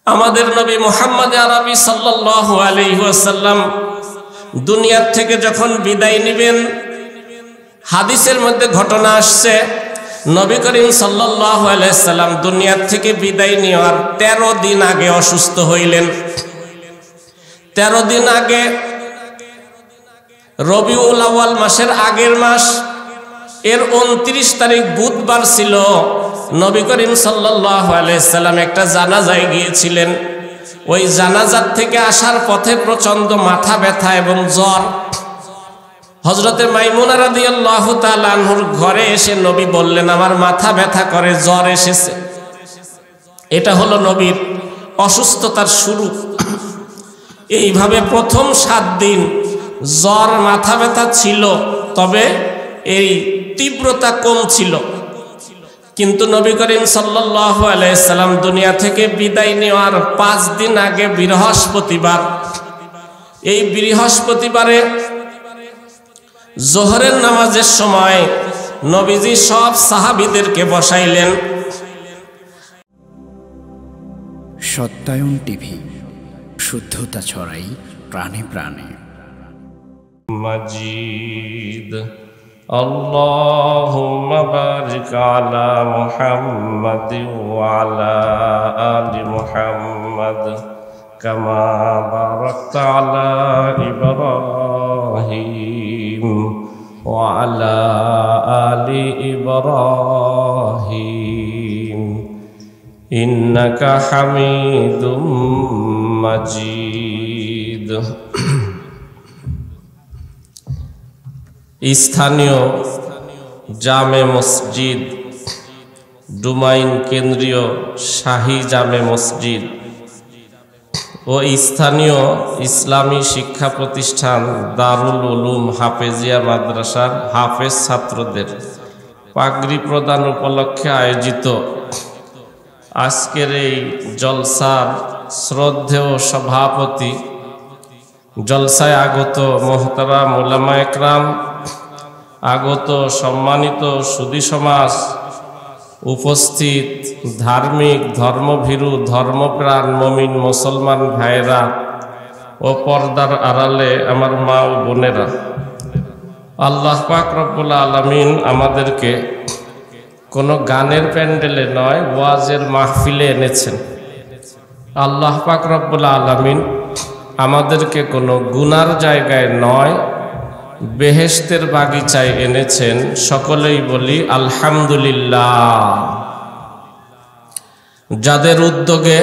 আমাদের নবী মুহাম্মদ আরবি সাল্লাল্লাহু আলাইহি ওয়াসাল্লাম দুনিয়ার থেকে যখন বিদায় নেবেন, হাদিসের মধ্যে ঘটনা আসছে নবী করিম সাল্লাল্লাহু আলাইহি সাল্লাম দুনিয়ার থেকে বিদায় নেওয়ার 13 দিন আগে অসুস্থ হইলেন। 13 দিন আগে, রবিউল আউয়াল মাসের আগের মাস, এর 29 তারিখ বুধবার ছিল। নবী করিম সাল্লাল্লাহু আলাইহি সাল্লাম একটা জানাজায় গিয়েছিলেন। ওই জানাজার থেকে আসার পথে প্রচন্ড মাথা ব্যথা এবং জ্বর। হযরতে মাইমুনা রাদিয়াল্লাহু তাআলা আনহুর ঘরে এসে নবী বললেন, আমার মাথা ব্যথা করে, জ্বর এসেছে। এটা হলো নবীর অসুস্থতার শুরু। এইভাবে প্রথম 7 দিন জ্বর মাথা ব্যথা ছিল, তবে এই তীব্রতা কম ছিল। কিন্তু নবী করিম সাল্লাল্লাহু আলাইহি সাল্লাম দুনিয়া থেকে বিদায় নেওয়ার 5 দিন আগে বৃহস্পতিবার, এই বৃহস্পতিবারে জোহরের নামাজের সময় নবীজি সব সাহাবীদেরকে বসাইলেন। সত্যায়ন টিভি, শুদ্ধতা ছড়াই প্রাণে প্রাণে। মাজিদ আল্লাহুম্মা বারিক আলা মুহাম্মাদ ওয়া আলা আলি মুহাম্মাদ কামা বারাকতা আলা ইব্রাহিম ওয়া আলা আলি ইব্রাহিম ইন্নাকা হামিদুম মাজিদ। স্থানীয় জামে মসজিদ, ডুমাইন কেন্দ্রীয় শাহী জামে মসজিদ ও স্থানীয় ইসলামী শিক্ষা প্রতিষ্ঠান দারুল উলুম হাফেজিয়া মাদ্রাসার হাফেজ ছাত্রদের পাগড়ি প্রদান উপলক্ষে আয়োজিত আজকের এই জলসার শ্রদ্ধেয় সভাপতি, জলসায় আগত মোহতারাম উলামা একরাম, আগত সম্মানিত সুধী সমাজ, উপস্থিত ধার্মিক ধর্মভীরু ধর্মপ্রাণ মমিন মুসলমান ভাইরা ও পর্দার আড়ালে আমার মা ও বোনেরা, আল্লাহ পাক রব্বুল আলামিন আমাদেরকে কোনো গানের প্যান্ডেলে নয়, ওয়াজের মাহফিলে এনেছেন। আল্লাহ পাক রব্বুল আলামিন আমাদেরকে কোনো গুনার জায়গায় নয়, বেহেশতের বাগিচায় এনেছেন। সকলেই বলি আলহামদুলিল্লাহ। যাদের উদ্যোগে,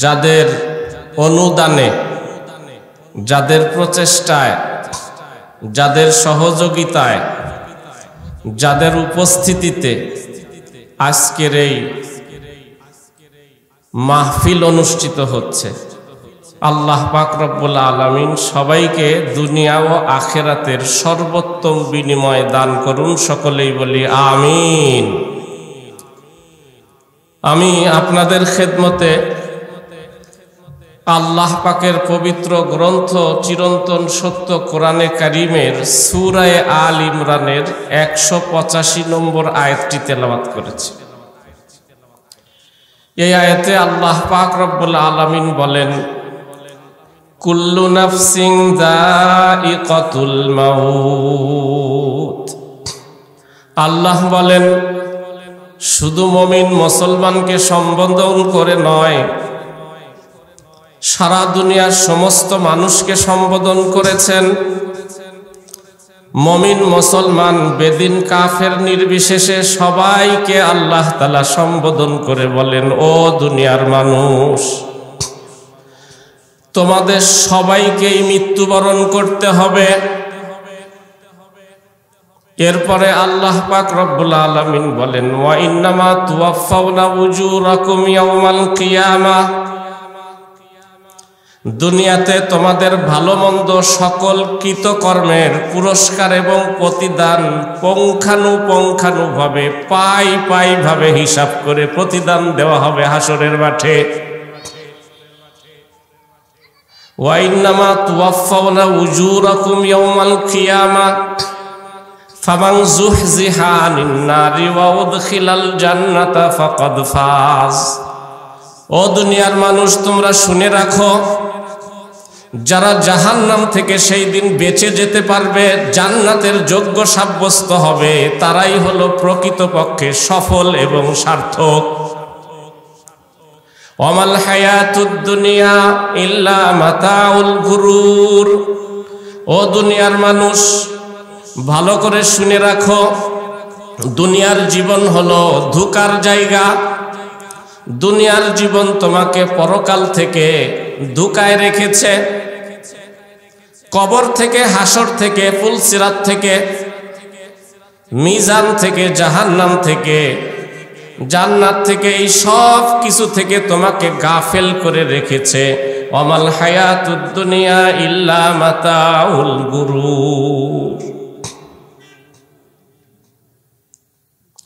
যাদের অনুদানে, যাদের প্রচেষ্টায়, যাদের সহযোগিতায়, যাদের উপস্থিতিতে আজকের এই মাহফিল অনুষ্ঠিত হচ্ছে, আল্লাহ পাক রব্বুল আলামিন সবাইকে দুনিয়া ও আখিরাতের সর্বোত্তম বিনিময় দান করুন। সকলেই বলি আমিন। আমি আপনাদের খেদমতে আল্লাহ পাকের পবিত্র গ্রন্থ চিরন্তন সত্য কোরআনে কারিমের সূরা আল ইমরানের 185 নম্বর আয়াতটি তেলাওয়াত করেছি। এই আয়াতে আল্লাহ পাক রব্বুল আলামিন বলেন, কুল্লু নাফসিন যায়িকাতুল মাউত। আল্লাহ বলেন, শুধু মুমিন মুসলমানকে সম্বোধন করে নয়, সারা দুনিয়ার সমস্ত মানুষকে সম্বোধন করেছেন। মুমিন মুসলমান বেদিন কাফের নির্বিশেষে সবাইকে আল্লাহ তাআলা সম্বোধন করে বলেন, ও দুনিয়ার মানুষ, তোমাদের সবাইকেই মৃত্যুবরণ করতে হবে। এরপরে আল্লাহ পাক রব্বুল আলামিন বলেন, ওয়া ইন্নামা তুওয়াফাউনা উজুরাকুম ইয়াওমাল কিয়ামাহ। দুনিয়াতে তোমাদের ভালো মন্দ সকল কৃতকর্মের পুরস্কার এবং প্রতিদান পুঙ্খানুপুঙ্খানুভাবে পাই পাই ভাবে হিসাব করে প্রতিদান দেওয়া হবে হাসরের মাঠে। ওয়া ইন্নামা তুওয়াফাউনা উজুরাকুম ইয়াওমাল কিয়ামাহ ফামান যুহজিহা আনিন নারি ওয়া উদখিলাল জান্নাতা ফাকাদ ফাজ ও দুনিয়ার মানুষ, তোমরা শুনে রাখো, যারা জাহান্নাম থেকে সেই দিন বেঁচে যেতে পারবে, জান্নাতের যোগ্য সাব্যস্ত হবে, তারাই হলো প্রকৃতপক্ষে সফল এবং সার্থক। ওয়ামাল হায়াতুদ দুনিয়া ইল্লা মাতাউল গুরুর। ও দুনিয়ার মানুষ, ভালো করে শুনে রাখো, দুনিয়ার জীবন হলো ধোঁকার জায়গা। দুনিয়ার জীবন তোমাকে পরকাল থেকে ধোঁকায় রেখেছে। কবর থেকে, হাসর থেকে, ফুলসিরাত থেকে, মিজান থেকে, জাহান্নাম থেকে, জান্নাত থেকে, এই সব কিছু থেকে তোমাকে গাফেল করে রেখেছে। ওয়ামাল হায়াতুদ দুনিয়া ইল্লা মাতাউল গুরুর।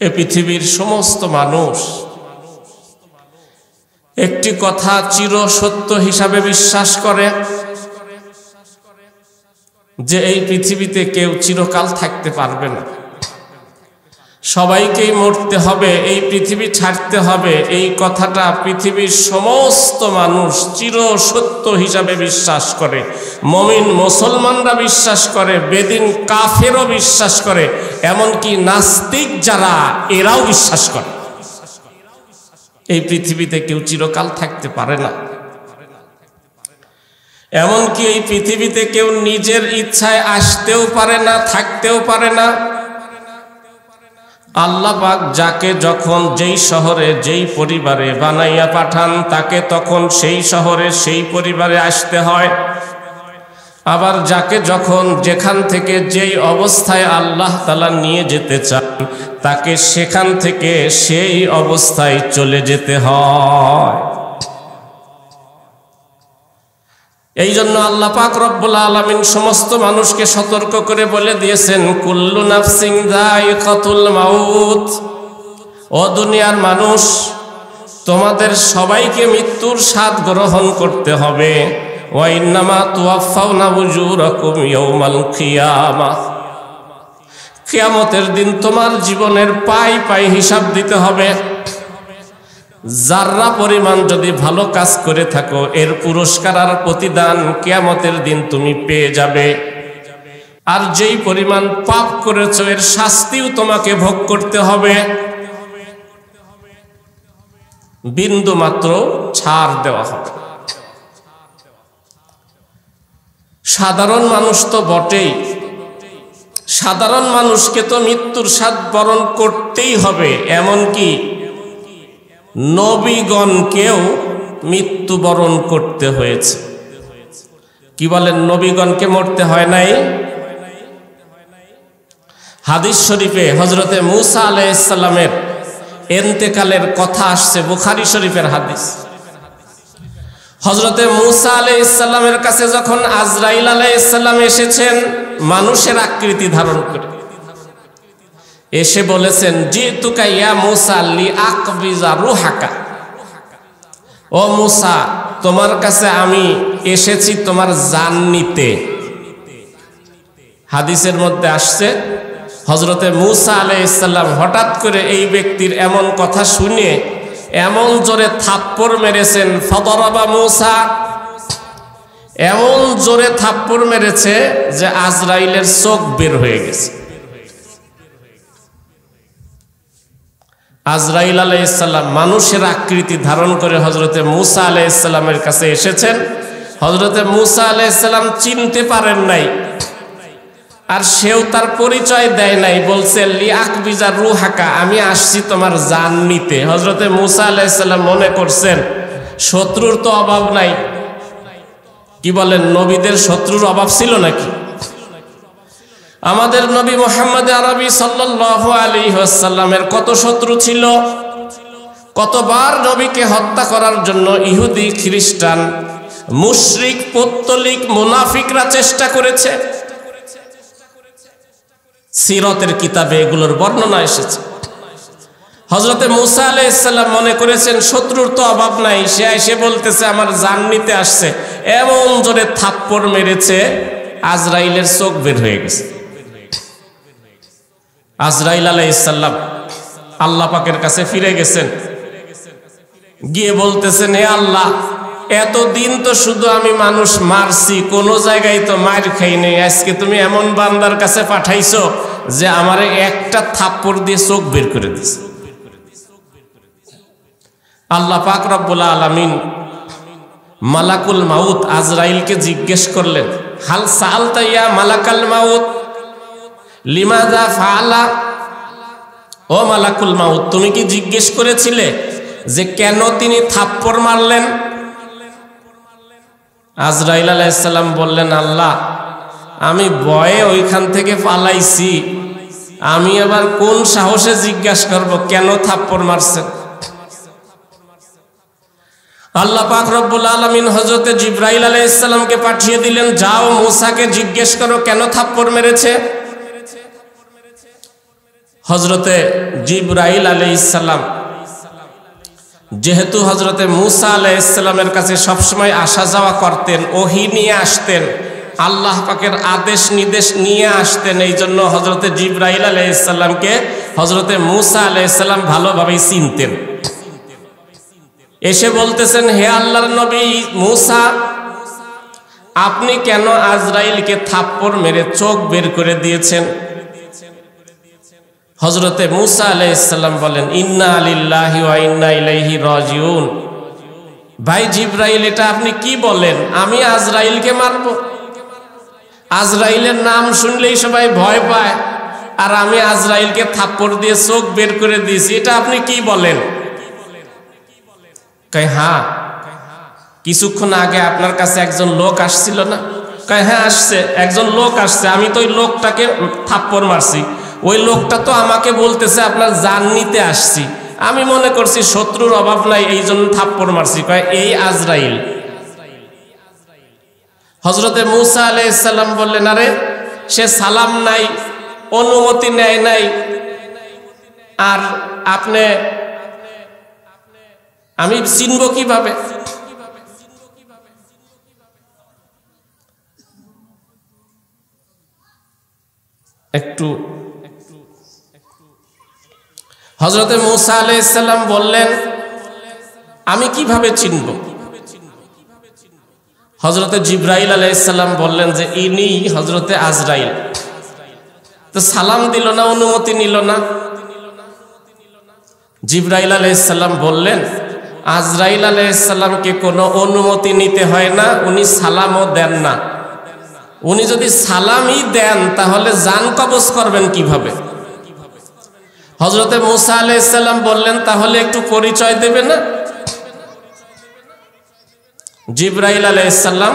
এ পৃথিবীর সমস্ত মানুষ একটি কথা চির সত্য হিসাবে বিশ্বাস করে যে এই পৃথিবীতে কেউ চিরকাল থাকতে পারবে না, সবাইকেই মরতে হবে, এই পৃথিবী ছাড়তে হবে। এই কথাটা পৃথিবীর সমস্ত মানুষ চির সত্য হিসাবে বিশ্বাস করে। মুমিন মুসলমানরা বিশ্বাস করে, বেদিন কাফেরও বিশ্বাস করে, এমনকি নাস্তিক যারা এরাও বিশ্বাস করে এই পৃথিবীতে কেউ চিরকাল থাকতে পারে না। এমনকি এই পৃথিবীতে কেউ নিজের ইচ্ছায় আসতেও পারে না, থাকতেও পারে না। আল্লাহ পাক যাকে যখন যেই শহরে যেই পরিবারে বানাইয়া পাঠান, তাকে তখন সেই শহরে সেই পরিবারে আসতে হয়। আবার যাকে যখন যেখান থেকে যেই অবস্থায় আল্লাহ তাআলা নিয়ে যেতে চান, তাকে সেখান থেকে সেই অবস্থায় চলে যেতে হয়। এই জন্য আল্লাহ পাক রব্বুল আলামিন সমস্ত মানুষকে সতর্ক করে বলে দিয়েছেন, কুল্লু নাফসিন যায়িকাতুল মাউত। ও দুনিয়ার মানুষ, তোমাদের সবাইকে মৃত্যুর স্বাদ গ্রহণ করতে হবে। ওয়া ইন্নামা তুওয়াফাউনা উজুরাকুম ইয়াউমাল কিয়ামাহ। কিয়ামতের দিন তোমার জীবনের পাই পাই হিসাব দিতে হবে। যাররা পরিমাণ যদি ভালো কাজ করে থাকো, এর পুরস্কার আর প্রতিদান কিয়ামতের দিন তুমি পেয়ে যাবে। আর যেই পরিমাণ পাপ করেছো, এর শাস্তিও তোমাকে ভোগ করতে হবে। বিন্দু মাত্র ছাড় দেওয়া হবে। সাধারণ মানুষ তো বটেই, সাধারণ মানুষকে তো মৃত্যুর স্বাদ বরণ করতেই হবে। এমনকি নবীগণকেও মৃত্যুবরণ করতে হয়েছে। কি বলেন, নবীগণকে মরতে হয় নাই? হাদিস শরীফে হযরতে মূসা আলাইহিস সালামের ইন্তেকালের কথা আসছে, বুখারী শরীফের হাদিস। হযরতে মূসা আলাইহিস সালামের কাছে যখন আজরাইল আলাইহিস সালাম এসেছেন মানুষের আকৃতি ধারণ করে, এসে বলেছেন, জিতুকা ইয়া মূসা লিআকবিজা রূহাকা। ও মূসা, তোমার কাছে আমি এসেছি তোমার জান নিতে। হাদিসের মধ্যে আসছে, হযরতে মূসা আলাইহিস সালাম হঠাৎ করে এই ব্যক্তির এমন কথা শুনে এমন জোরে থাপ্পড় মেরেছেন, ফাদারাবা মূসা, এমন জোরে থাপ্পড় মেরেছে যে আজরাইলের চোখ বের হয়ে গেছে। আজরাইল আলাইহিস সালাম মানুষের আকৃতি ধারণ করে হযরতে মূসা আলাইহিস সালামের কাছে এসেছেন। হযরতে মূসা আলাইহিস সালাম চিনতে পারেন নাই, আর সেও তার পরিচয় দেয় নাই, বলছে লিআকবিজা রূহাকা, আমি আসছি তোমার জান নিতে। হযরতে মূসা আলাইহিস সালাম মনে করছেন শত্রুর তো অভাব নাই। কি বলেন, নবীদের শত্রুর অভাব ছিল নাকি? আমাদের নবী মুহাম্মদ আরবি সাল্লাল্লাহু আলাইহি ওয়াসাল্লামের কত শত্রু ছিল, কতবার নবীকে হত্যা করার জন্য ইহুদি, খ্রিস্টান, মুশরিক, পৌত্তলিক, মুনাফিকরা চেষ্টা করেছে। সিরাতের কিতাবে এগুলোর বর্ণনা এসেছে। হযরতে মূসা আলাইহিস সালাম মনে করেছেন শত্রুর তো অভাব নাই, সে এসে বলতেছে আমার জান নিতে আসছে। এমন জোরে থাপ্পড় মেরেছে আজরাইলের চোখ বের হয়ে গেছে। আজরাইল আলাইহিস সালাম আল্লাহ পাকের কাছে ফিরে গেছেন, গিয়ে বলতেছেন, হে আল্লাহ, এতদিন তো শুধু আমি মানুষ মারছি, কোনো জায়গায় তো মার খাই নেই, আজকে তুমি এমন বান্দার কাছে পাঠাইছো যে আমারে একটা থাপ্পড় দিয়ে চোখ বের করে দিছে। আল্লাহ পাক রব্বুল আলামিন মালাকুল মাউত আজরাইলকে জিজ্ঞেস করলেন, হাল সাআলতা ইয়া মালাকাল মাউত লিমাযা ফাআলা, ও মালাকুল মাউত, তুমি কি জিজ্ঞেস করেছিলে যে কেন তিনি থাপ্পড় মারলেন? আজরাইল আলাইহিস সালাম বললেন, আল্লাহ, আমি ভয়ে ওইখান থেকে পালাইছি, আমি আবার কোন সাহসে জিজ্ঞাসা করব কেন থাপ্পড় মারছেন? আল্লাহ পাক রব্বুল আলামিন হযরতে জিবরাইল আলাইহিস সালামকে পাঠিয়ে দিলেন, যাও মূসাকে জিজ্ঞেস করো কেন থাপ্পড় মেরেছে। হযরতে জিবরাইল আলাইহিস সালাম যেহেতু হযরতে মূসা আলাইহিস সালামের কাছে সবসময় আসা যাওয়া করতেন, ওহী নিয়ে আসতেন, আল্লাহ পাকের আদেশ নির্দেশ নিয়ে আসতেন, এই জন্য হযরতে জিবরাইল আলাইহিস সালামকে হযরতে মূসা আলাইহিস সালাম ভালোভাবেই চিনতেন। এসে বলতেছেন, হে আল্লাহর নবী মূসা, আপনি কেন আজরাইলকে থাপ্পড় মেরে চোখ বের করে দিয়েছেন? হযরতে মূসা আলাইহিস সালাম বলেন, ইন্না লিল্লাহি ওয়া ইন্না ইলাইহি রাজিউন। ভাই জিবরাইল, এটা আপনি কি বলেন? আমি আজরাইলকে মারব? আজরাইলের নাম শুনলেই সবাই ভয় পায়, আর আমি আজরাইলকে থাপ্পড় দিয়ে চোখ বের করে দিয়েছি, এটা আপনি কি বলেন? কয়, হ্যাঁ, কিছুক্ষণ আগে আপনার কাছে একজন লোক আসছিল না? কয়, হ্যাঁ আসছে, একজন লোক আসছে, আমি তো ওই লোকটাকে থাপ্পড় মারছি। ওই লোকটা তো আমাকে বলতেছে আপনার জান নিতে আসছি, আমি মনে করছি শত্রুর অভাব নাই, এই জন্য থাপ্পড় মারছি। কয়, এই আজরাইল। হযরতে মূসা আলাইহিস সালাম বললেন, আরে সে সালাম নাই, অনুমতি নেয় নাই, আর আপনি আমি চিনব কিভাবে? একটু হযরতে মূসা আলাইহিস সালাম বললেন, আমি কিভাবে চিনব? হযরতে জিবরাইল আলাইহিস সালাম বললেন যে ইনি হযরতে আজরাইল। তো সালাম দিল না, অনুমতি নিল না। জিবরাইল আলাইহিস সালাম বললেন, আজরাইল আলাইহিস সালামকে কোনো অনুমতি নিতে হয় না, উনি সালামও দেন না। উনি যদি সালামই দেন তাহলে জান কবজ করবেন কিভাবে? হযরতে মূসা আলাইহিস সালাম বললেন, তাহলে একটু পরিচয় দেবে না? জিবরাইল আলাইহিস সালাম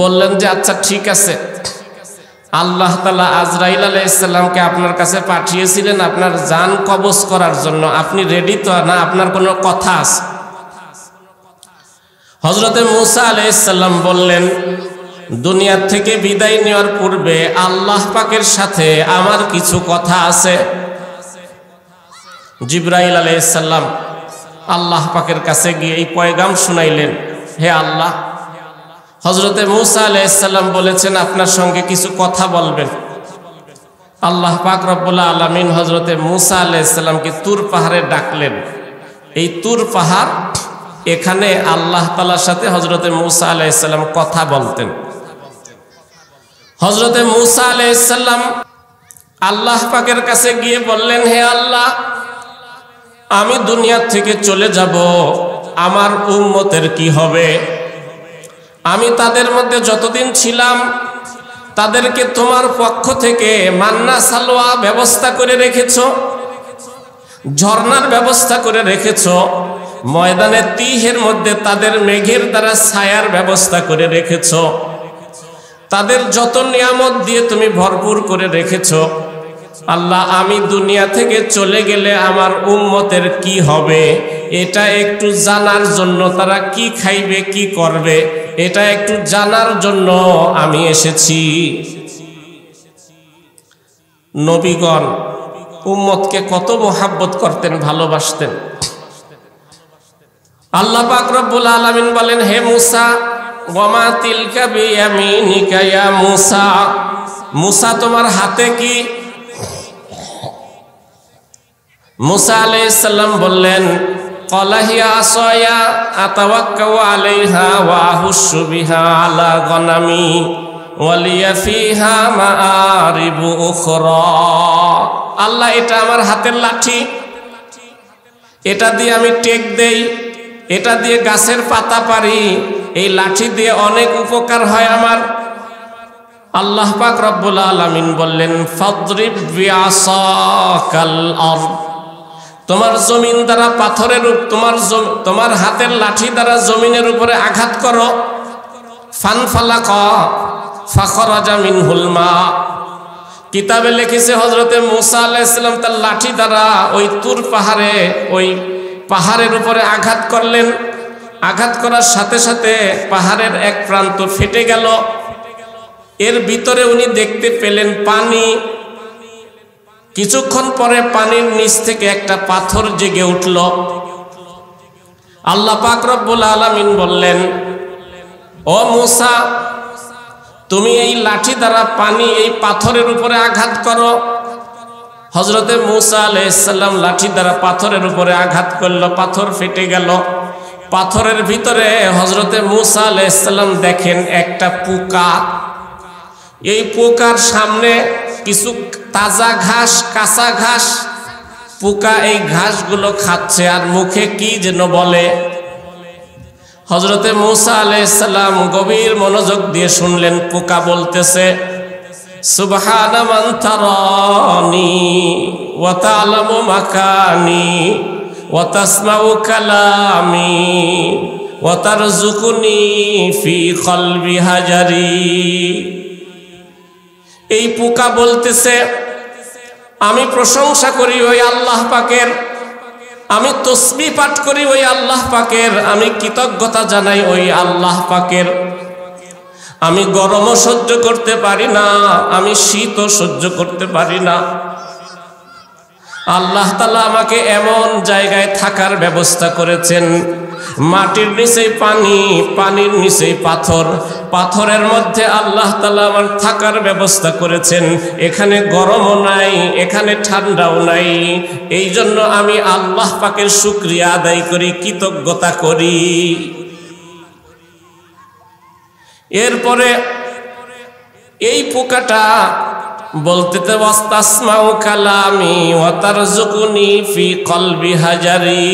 বললেন যে আচ্ছা ঠিক আছে, আল্লাহ তাআলা আজরাইল আলাইহিস সালামকে আপনার কাছে পাঠিয়েছিলেন আপনার জান কবজ করার জন্য, আপনি রেডি তো না? আপনার কোনো কথা আছে? হযরতে মূসা আলাইহিস সালাম বললেন, দুনিয়া থেকে বিদায় নেওয়ার পূর্বে আল্লাহ পাকের সাথে আমার কিছু কথা আছে। জিবরাইল আলাইহিস সালাম আল্লাহ পাকের কাছে গিয়ে এই পয়গাম শুনাইলেন, হে আল্লাহ, হযরতে মূসা আলাইহিস সালাম বলেছেন আপনার সঙ্গে কিছু কথা বলবেন। আল্লাহ পাক রব্বুল আলামিন হযরতে মূসা আলাইহিস সালামকে তুর পাহাড়ে ডাকলেন। এই তুর পাহাড়, এখানে আল্লাহ তাআলার সাথে হযরতে মূসা আলাইহিস সালাম কথা বলতেন। হযরতে মূসা আলাইহিস সালাম আল্লাহ পাকের কাছে গিয়ে বললেন, হে আল্লাহ, আমি দুনিয়া থেকে চলে যাব, আমার উম্মতের কি হবে? আমি তাদের মধ্যে যতদিন ছিলাম তাদেরকে তোমার পক্ষ থেকে মান্না সালোয়া ব্যবস্থা করে রেখেছো, ঝর্ণার ব্যবস্থা করে রেখেছো, ময়দানে তিহের মধ্যে তাদের মেঘের দ্বারা ছায়ার ব্যবস্থা করে রেখেছো, তাদের যত নিয়ামত দিয়ে তুমি ভরপুর করে রেখেছো। আল্লাহ, আমি দুনিয়া থেকে চলে গেলে আমার উম্মতের কি হবে এটা একটু জানার জন্য, তারা কি খাইবে কি করবে এটা একটু জানার জন্য আমি এসেছি। নবীগণ উম্মতকে কত মোহাব্বত করতেন, ভালোবাসতেন। আল্লাহ পাক রব্বুল আলামিন বলেন, হে মূসা, ওয়ামা তিলকা বিয়ামিনিকা ইয়া মূসা, মূসা তোমার হাতে কি? মূসা আলাইহিস সালাম বললেন, ক্বালা হিয়া আসায়া আতাওয়াক্কাউ আলাইহা ওয়া আহুশু বিহা আলা গনামি ওয়া লিয়া ফিহা মাআরিবু উখরা। আল্লাহ, এটা আমার হাতের লাঠি, এটা দিয়ে আমি টেক দেই, এটা দিয়ে গাছের পাতা পারি, এই লাঠি দিয়ে অনেক উপকার হয় আমার। আল্লাহ পাক রব্বুল আলামিন বললেন, ফাদরিব বিআসাকাল আরদ, তোমার জমিন দ্বারা পাথরের তোমার হাতের লাঠি দ্বারা জমিনের উপরে আঘাত করো। ফানফালাকা ফাখরাজা মিনহুল মা। কিতাবে লিখেছে হযরতে মূসা আলাইহিস সালাম তার লাঠি দ্বারা ওই তুর পাহাড়ে, ওই পাহাড়ের উপরে আঘাত করলেন। আঘাত করার সাথে সাথে পাহাড়ের এক প্রান্ত ফেটে গেল। এর ভিতরে উনি দেখতে পেলেন পানি। কিছুক্ষণ পরে পানির নিচ থেকে একটা পাথর জেগে উঠল। আল্লাহ পাক রব্বুল আলামিন বললেন, ও মূসা, তুমি এই লাঠি দ্বারা পানি এই পাথরের উপরে আঘাত করো। হযরতে মূসা আলাইহিস সালাম লাঠি দ্বারা পাথরের উপরে আঘাত করল, পাথর ফেটে গেল। পাথরের ভিতরে হযরতে মূসা আলাইহিস সালাম দেখেন একটা পোকা। এই পোকার সামনে কিছু তাজা ঘাস, কাঁচা ঘাস। পোকা এই ঘাসগুলো খাচ্ছে আর মুখে কি যেন বলে। হযরতে মূসা আলাইহিস সালাম গভীর মনোযোগ দিয়ে শুনলেন। পোকা বলতেছে, সুবহানা মান তারানি ওয়া তা'লামু মাকানি ওয়া তাসমাউ কালামি ওয়া তারযুকুনি ফি কলবি হাজারি। এই পোকা বলতেছে, আমি প্রশংসা করি ওই আল্লাহ পাকের, আমি তসবিহ পাঠ করি ওই আল্লাহ পাকের, আমি কৃতজ্ঞতা জানাই ওই আল্লাহ পাকের। আমি গরমও সহ্য করতে পারি না, আমি শীতও সহ্য করতে পারি না। আল্লাহ তাআলা আমাকে এমন জায়গায় থাকার ব্যবস্থা করেছেন, মাটির নিচে পানি, পানির নিচে পাথর, পাথরের মধ্যে আল্লাহ তাআলা আমার থাকার ব্যবস্থা করেছেন। এখানে গরমও নাই, এখানে ঠান্ডাও নাই। এই জন্য আমি আল্লাহ পাকের শুকরিয়া আদায় করি, কৃতজ্ঞতা করি। এরপরে এই পোকাটা বলতে ওয়াস্তাসমাউ কালামি ওয়া তারযুকুনি ফি কলবি হাজারি।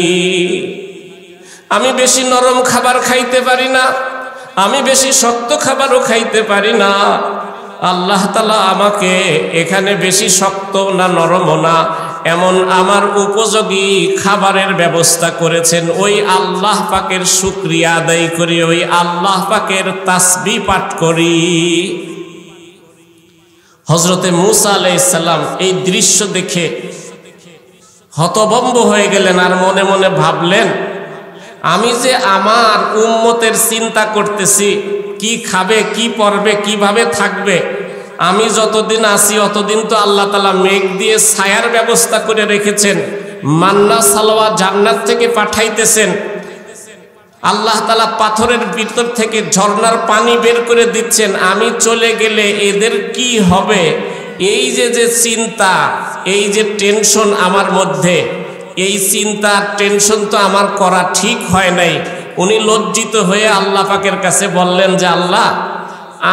আমি বেশি নরম খাবার খাইতে পারি না, আমি বেশি শক্ত খাবারও খাইতে পারি না। আল্লাহ তাআলা আমাকে এখানে বেশি শক্ত না নরমও না, এমন আমার উপযোগী খাবারের ব্যবস্থা করেছেন। ওই আল্লাহ পাকের শুকরিয়া আদায় করি, ওই আল্লাহ পাকের তাসবিহ পাঠ করি। হযরতে মূসা আলাইহিস সালাম এই দৃশ্য দেখে হতভম্ব হয়ে গেলেন আর মনে মনে ভাবলেন, আমি যে আমার উম্মতের চিন্তা করতেছি, কি খাবে, কি পরবে, কিভাবে থাকবে। আমি যতদিন আছি অতদিন তো আল্লাহ তাআলা মেঘ দিয়ে ছায়ার ব্যবস্থা করে রেখেছেন, মান্না সালওয়া জান্নাত থেকে পাঠাইতেছেন। আল্লাহ তাআলা পাথরের ভিতর থেকে ঝর্ণার পানি বের করে দিচ্ছেন। আমি চলে গেলে এদের কি হবে, এই যে চিন্তা, এই যে টেনশন আমার মধ্যে, এই চিন্তা টেনশন তো আমার করা ঠিক হয় নাই। উনি লজ্জিত হয়ে আল্লাহ পাকের কাছে বললেন যে, আল্লাহ,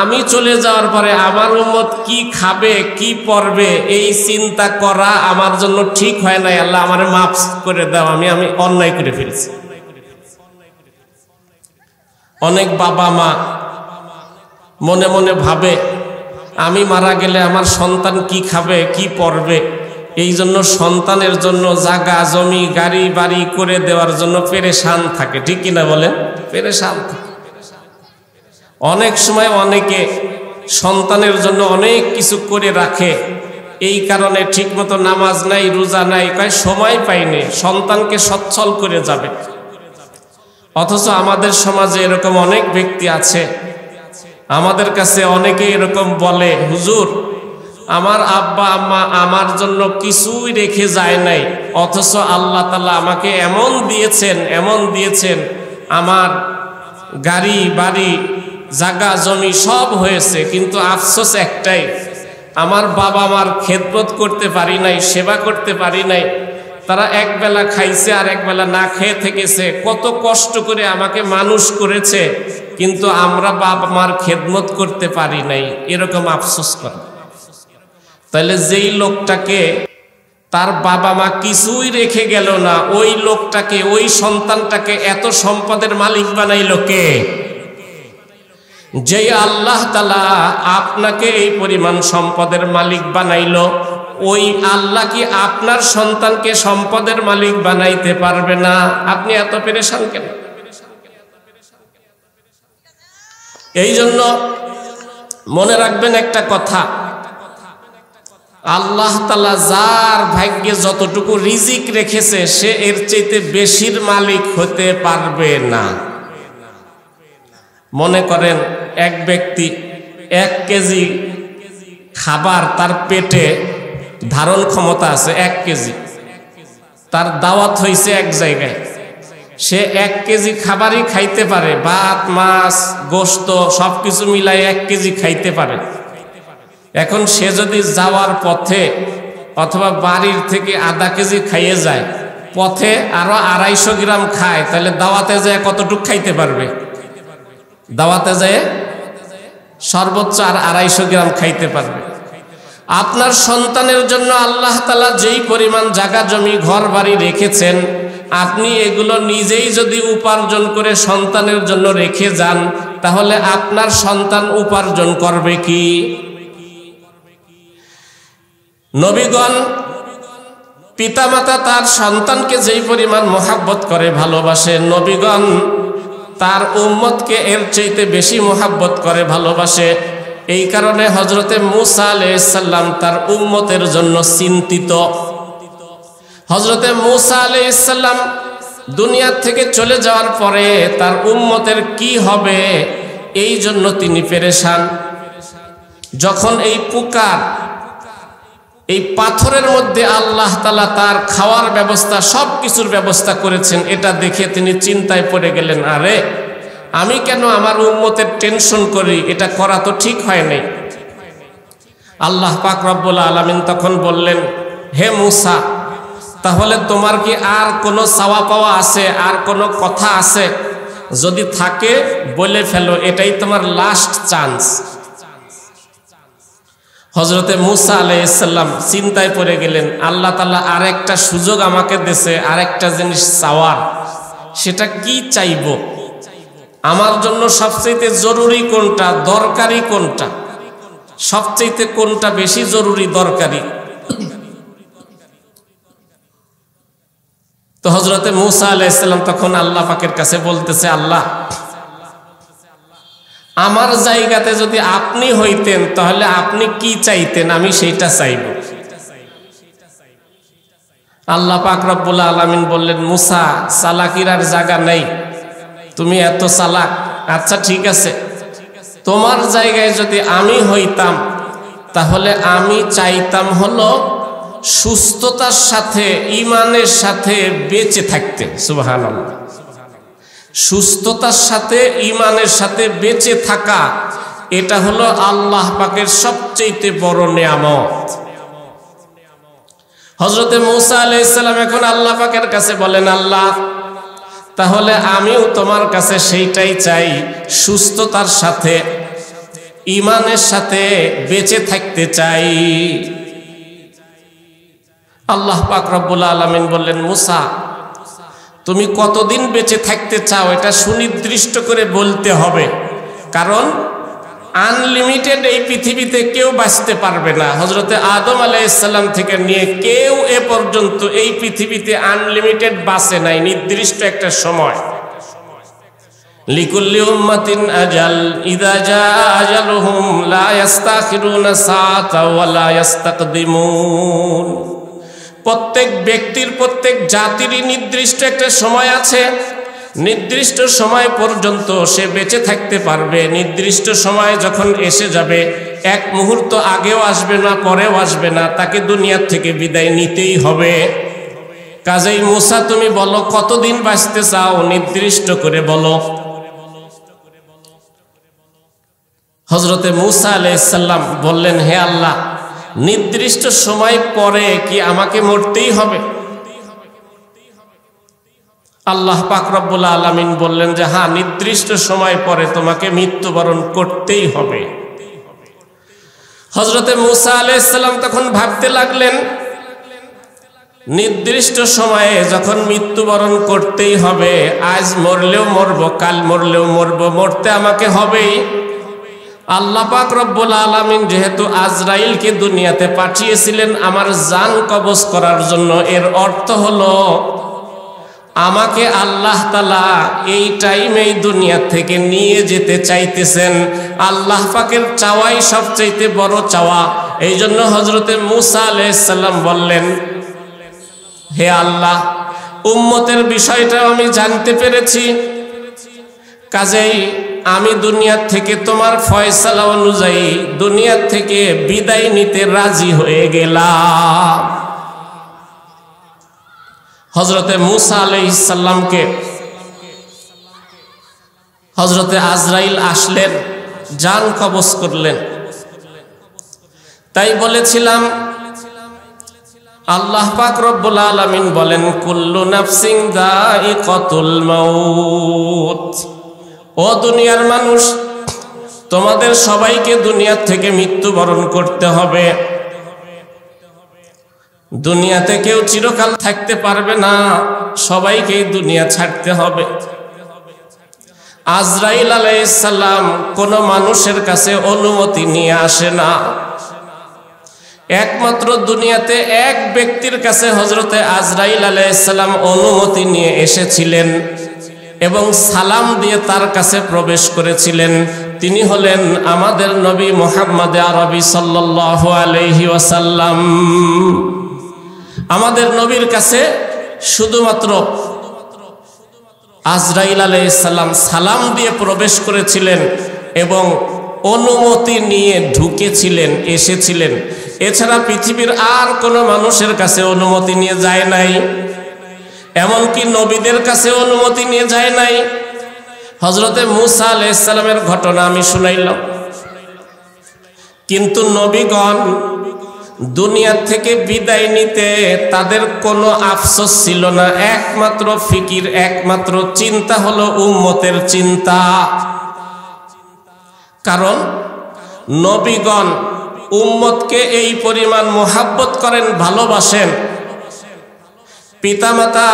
আমি চলে যাওয়ার পরে আমার উম্মত কি খাবে, কি পরবে, এই চিন্তা করা আমার জন্য ঠিক হয় নাই। আল্লাহ, আমারে মাফ করে দাও, আমি অন্যায় করে ফেলেছি। অনেক বাবা মা মনে মনে ভাবে, আমি মারা গেলে আমার সন্তান কি খাবে, কি পরবে। এই জন্য সন্তানের জন্য জায়গা জমি গাড়ি বাড়ি করে দেওয়ার জন্য পেরেশান থাকে, ঠিক কিনা বলেন? পেরেশান থাকে। অনেক সময় অনেকে সন্তানের জন্য অনেক কিছু করে রাখে, এই কারণে ঠিকমতো নামাজ নাই, রোজা নাই, কয় সময় পাইনি, সন্তানকে সচ্ছল করে যাবে। অথচ আমাদের সমাজে এরকম অনেক ব্যক্তি আছে, আমাদের কাছে অনেকে এরকম বলে, হুজুর, আমার আব্বা আম্মা আমার জন্য কিছুই রেখে যায় নাই, অথচ আল্লাহ তাআলা আমাকে এমন দিয়েছেন, আমার গাড়ি বাড়ি জায়গা জমি সব হয়েছে, কিন্তু আফসোস একটাই, আমার বাবা মার খেদমত করতে পারি নাই, সেবা করতে পারি নাই, তারা একবেলা খাইছে আর একবেলা না খেয়ে থেকেছে, কত কষ্ট করে আমাকে মানুষ করেছে, কিন্তু আমরা বাবা মার খেদমত করতে পারি নাই, এরকম আফসোস করে। তাহলে যেই লোকটাকে তার বাবা মা কিছুই রেখে গেল না, ওই লোকটাকে, ওই সন্তানটাকে এত সম্পদের মালিক বানাইল কে? যেই আল্লাহ তাআলা আপনাকে এই পরিমাণ সম্পদের মালিক বানাইল, ওই আল্লাহ কি আপনার সন্তানকে সম্পদের মালিক বানাইতে পারবে না? আপনি এত পেরেশান কেন? এই জন্য মনে রাখবেন একটা কথা, আল্লাহ তাআলা যার ভাগ্যে যতটুকু রিজিক রেখেছে সে এর চাইতে বেশির মালিক হতে পারবে না। মনে করেন এক ব্যক্তি 1 কেজি খাবার তার পেটে ধারণ ক্ষমতা আছে, 1 কেজি, তার দাওয়াত হয়েছে এক জায়গায়, সে 1 কেজি খাবারই খাইতে পারে, ভাত মাছ গোশত সবকিছু মিলাই 1 কেজি খাইতে পারে। এখন সে যদি যাওয়ার পথে অথবা বাড়ির থেকে আধা কেজি খাইয়ে যায়, পথে আরো 250 গ্রাম খায়, তাহলে দাওয়াতে যায় কতটুক খাইতে পারবে? দাওয়াতে যায় সর্বোচ্চ আর 250 গ্রাম খাইতে পারবে। আপনার সন্তানের জন্য আল্লাহ তাআলা যেই পরিমাণ জায়গা জমি ঘর বাড়ি রেখেছেন, আপনি এগুলো নিজেই যদি উপার্জন করে সন্তানের জন্য রেখে যান, তাহলে আপনার সন্তান উপার্জন করবে কি? নবীগণ পিতামাতা তার সন্তানকে যেই পরিমাণ মহাব্বত করে ভালোবাসে, নবীগণ তার উম্মতকে এর চাইতে বেশি মহাব্বত করে ভালোবাসে। এই কারণে হযরতে মূসা আলাইহিস সালাম তার উম্মতের জন্য চিন্তিত। হযরতে মূসা আলাইহিস সালাম দুনিয়া থেকে চলে যাওয়ার পরে তার উম্মতের কি হবে, এই জন্য তিনি পেরেশান। যখন এই পুকার, এই পাথরের মধ্যে আল্লাহ তাআলা তার খাওয়ার ব্যবস্থা, সব কিছুর ব্যবস্থা করেছেন, এটা দেখে তিনি চিন্তায় পড়ে গেলেন, আরে আমি কেন আমার উম্মতের টেনশন করি, এটা করা তো ঠিক হয় নাই। আল্লাহ পাক রব্বুল আলামিন তখন বললেন, হে মূসা, তাহলে তোমার কি আর কোনো চাওয়া পাওয়া আছে, আর কোনো কথা আছে? যদি থাকে বলে ফেলো, এটাই তোমার লাস্ট চান্স। হযরতে মূসা আলাইহিস সালাম চিন্তায় পড়ে গেলেন, আল্লাহ তাআলা আরেকটা সুযোগ আমাকে দিয়েছে আরেকটা জিনিস চাওয়ার, সেটা কি চাইব? আমার জন্য সবচেয়ে জরুরি কোনটা, দরকারি কোনটা, সবচেয়ে কোনটা বেশি জরুরি দরকারি? তো হযরতে মূসা আলাইহিস সালাম তখন আল্লাহ পাকের কাছে বলতেছে, আল্লাহ, আমার জায়গাতে যদি আপনি হইতেন তাহলে আপনি কি চাইতেন, আমি সেইটা চাইব। আল্লাহ পাক রব্বুল আলামিন বললেন, মূসা, চালাকির আর জায়গা নেই, তুমি এত চালাক। আচ্ছা ঠিক আছে, তোমার জায়গায় যদি আমি হইতাম তাহলে আমি চাইতাম হলো সুস্থতার সাথে, ঈমানের সাথে বেঁচে থাকতে। সুবহানাল্লাহ। সুস্থতার সাথে, ঈমানের সাথে বেঁচে থাকা, এটা হলো আল্লাহ পাকের সবচেয়ে বড় নিয়ামত। হযরতে মূসা আলাইহিস সালাম এখন আল্লাহ পাকের কাছে বলেন, আল্লাহ, তাহলে আমিও তোমার কাছে সেইটাই চাই, সুস্থতার সাথে, ঈমানের সাথে বেঁচে থাকতে চাই। আল্লাহ পাক রব্বুল আলামিন বললেন, মূসা, তুমি কতদিন বেঁচে থাকতে চাও এটা সুনির্দিষ্ট করে বলতে হবে, কারণ আনলিমিটেড এই পৃথিবীতে কেউ বাঁচতে পারবে না। হযরতে আদম আলাইহিস সালাম থেকে নিয়ে কেউ এ পর্যন্ত এই পৃথিবীতে আনলিমিটেড বাঁচে নাই, নির্দিষ্ট একটা সময়। লিকুল্লি উম্মাতিন আজাল, ইযা জাআ আজালুহুম লা ইস্তাখিরুনা সাআতাও ওয়া লা ইস্তাকদিমুন। প্রত্যেক ব্যক্তির, প্রত্যেক জাতিরই নির্দিষ্ট একটা সময় আছে, নির্দিষ্ট সময় পর্যন্ত সে বেঁচে থাকতে পারবে। নির্দিষ্ট সময় যখন এসে যাবে, এক মুহূর্ত আগেও আসবে না, পরেও আসবে না, তাকে দুনিয়ার থেকে বিদায় নিতেই হবে। কাজেই মূসা, তুমি বলো কতদিন বাঁচতে চাও, নির্দিষ্ট করে বলো। হযরতে মূসা আলাইহিস সালাম বললেন, হে আল্লাহ, নির্দিষ্ট সময় পরে কি আমাকে মরতেই হবে? আল্লাহ পাক রব্বুল আলামিন বললেন যে হ্যাঁ, নির্দিষ্ট সময় পরে তোমাকে মৃত্যুবরণ করতেই হবে। হযরতে মূসা আলাইহিস সালাম তখন ভাবতে লাগলেন, নির্দিষ্ট সময়ে যখন মৃত্যুবরণ করতেই হবে, আজ মরলেও মরব, কাল মরলেও মরব, মরতে আমাকে হবেই। আল্লাহ পাক রব্বুল আলামিন যেহেতু আজরাইলকে দুনিয়াতে পাঠিয়েছিলেন আমার জান কবজ করার জন্য, এর অর্থ হলো আমাকে আল্লাহ তাআলা এই টাইমেই দুনিয়া থেকে নিয়ে যেতে চাইতেছেন। আল্লাহ পাকের চাওয়াই সবচাইতে বড় চাওয়া। এই জন্য হযরতে মূসা আলাইহিস সালাম বললেন, হে আল্লাহ, উম্মতের বিষয়টা আমি জানতে পেরেছি, কাজেই আমি দুনিয়া থেকে তোমার ফয়সালা অনুযায়ী দুনিয়া থেকে বিদায় নিতে রাজি হয়ে গেলাম। হযরতে মূসা আলাইহিস সালামকে হযরতে আজরাইল আসলেন, জান কবজ করলেন। তাই বলেছিলাম আল্লাহ পাক রব্বুল আলামিন বলেন, কুল্লু নাফসিন যায়িকাতুল মাউত। ও দুনিয়ার মানুষ, তোমাদের সবাইকে দুনিয়া থেকে মৃত্যুবরণ করতে হবে। দুনিয়াতে কেউ চিরকাল থাকতে পারবে না, সবাইকেই দুনিয়া ছাড়তে হবে। আজরাইল আলাইহিস সালাম কোনো মানুষের কাছে অনুমতি নিয়ে আসে না, একমাত্র দুনিয়াতে এক ব্যক্তির কাছে হযরতে আজরাইল আলাইহিস সালাম অনুমতি নিয়ে এসেছিলেন এবং সালাম দিয়ে তার কাছে প্রবেশ করেছিলেন। তিনি হলেন আমাদের নবী মুহাম্মদ আরবি সাল্লাল্লাহু আলাইহি ওয়াসাল্লাম। আমাদের নবীর কাছে শুধুমাত্র আজরাইল আলাইহিস সালাম সালাম দিয়ে প্রবেশ করেছিলেন এবং অনুমতি নিয়ে ঢুকেছিলেন, এসেছিলেন। এছাড়া পৃথিবীর আর কোনো মানুষের কাছে অনুমতি নিয়ে যায় নাই, এমনকি নবীদের কাছে অনুমতি নিয়ে যায় নাই। হযরতে মূসা আলাইহিস সালামের ঘটনা আমি শুনাইলাম, কিন্তু নবীগণ দুনিয়া থেকে বিদায় নিতে তাদের কোনো আফসোস ছিল না। একমাত্র ফিকির, একমাত্র চিন্তা হলো উম্মতের চিন্তা। কারণ নবীগণ উম্মতকে এই পরিমাণ মোহাব্বত করেন, ভালোবাসেন। পিতামাতা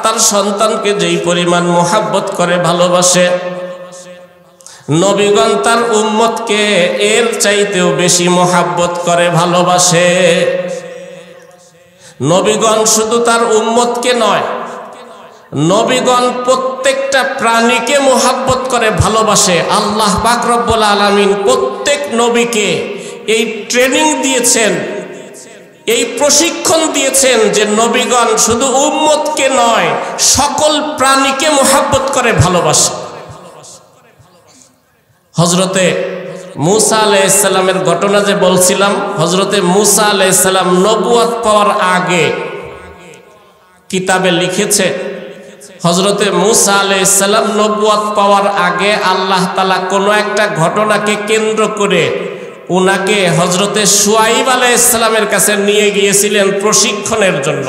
তার সন্তানকে যেই পরিমাণ মোহাব্বত করে, ভালোবাসে, নবীগণ তার উম্মতকে এর চাইতেও বেশি মোহাব্বত করে, ভালোবাসে। নবীগণ শুধু তার উম্মতকে নয়, নবীগণ প্রত্যেকটা প্রাণীকে মোহাব্বত করে, ভালোবাসে। আল্লাহ পাক রব্বুল আলামিন প্রত্যেক নবীকে এই ট্রেনিং দিয়েছেন, এই প্রশিক্ষণ দিয়েছেন যে নবীগণ শুধু উম্মতকে নয়, সকল প্রাণীকে মোহাব্বত করে, ভালোবাসে। হযরতে মূসা আলাইহিস সালামের ঘটনা যে বলছিলাম, হযরতে মূসা আলাইহিস সালাম নবুয়ত পাওয়ার আগে কিতাবে লিখেছে, হযরতে মূসা আলাইহিস সালাম নবুয়ত পাওয়ার আগে আল্লাহ তাআলা কোনো একটা ঘটনাকে কেন্দ্র করে উনাকে হযরতে শুআইব আলাইহিস সালামের কাছে নিয়ে গিয়েছিলেন প্রশিক্ষণের জন্য।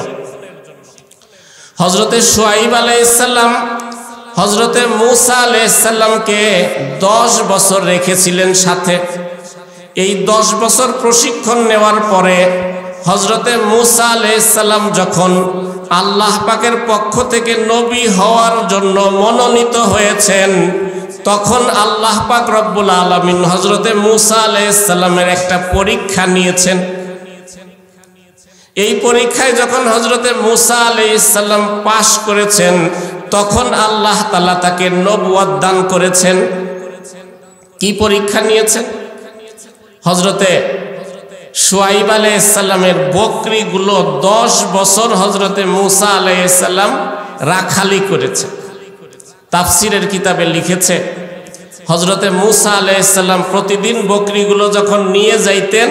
হযরতে শুআইব আলাইহিস সালাম হযরতে মূসা আলাইহিস সালামকে 10 বছর রেখেছিলেন সাথে। এই 10 বছর প্রশিক্ষণ নেওয়ার পরে হযরতে মূসা আলাইহিস সালাম যখন আল্লাহ পাকের পক্ষ থেকে নবী হওয়ার জন্য মনোনীত হয়েছেন, তখন আল্লাহ পাক রব্বুল আলামিন হযরতে মূসা আলাইহিস সালামের একটা পরীক্ষা নিয়েছেন। এই পরীক্ষায় যখন হযরতে মূসা আলাইহিস সালাম পাশ করেছেন, তখন আল্লাহ তাআলা তাকে নবুয়ত দান করেছেন। কি পরীক্ষা নিয়েছেন? হযরতে শুআইব আলাইহিস সালামের বকরিগুলো 10 বছর হযরতে মূসা আলাইহিস সালাম রাখালি করেছে। তাফসীরের কিতাবে লিখেছে, হযরতে মূসা আলাইহিস সালাম প্রতিদিন বকরিগুলো যখন নিয়ে যাইতেন,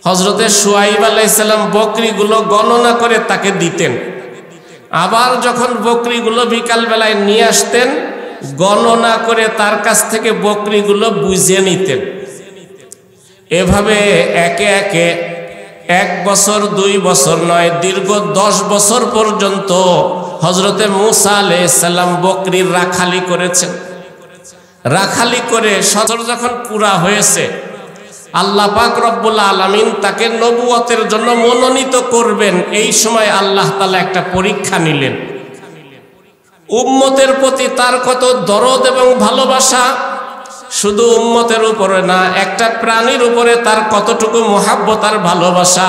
হযরতে শুআইব আলাইহিস সালাম বকরিগুলো গণনা করে তাকে দিতেন। আবার যখন বকরিগুলো বিকাল বেলায় নিয়ে আসতেন, গণনা করে তার কাছ থেকে বকরিগুলো বুঝে নিতেন। এভাবে একে একে 1 বছর 2 বছর নয়, দীর্ঘ 10 বছর পর্যন্ত হযরতে মূসা আলাইহিস সালাম বকরির রাখালি করেছেন। রাখালি করে সতর যখন পুরা হয়েছে, আল্লাহ পাক রব্বুল আলামিন তাকে নবুয়তের জন্য মনোনীত করবেন। এই সময় আল্লাহ তাআলা একটা পরীক্ষা নিলেন। উম্মতের প্রতি তার কত দরদ এবং ভালোবাসা, শুধু উম্মতের উপরে না, একটা প্রাণীর উপরে তার কতটুকু মুহাব্বত আর ভালোবাসা,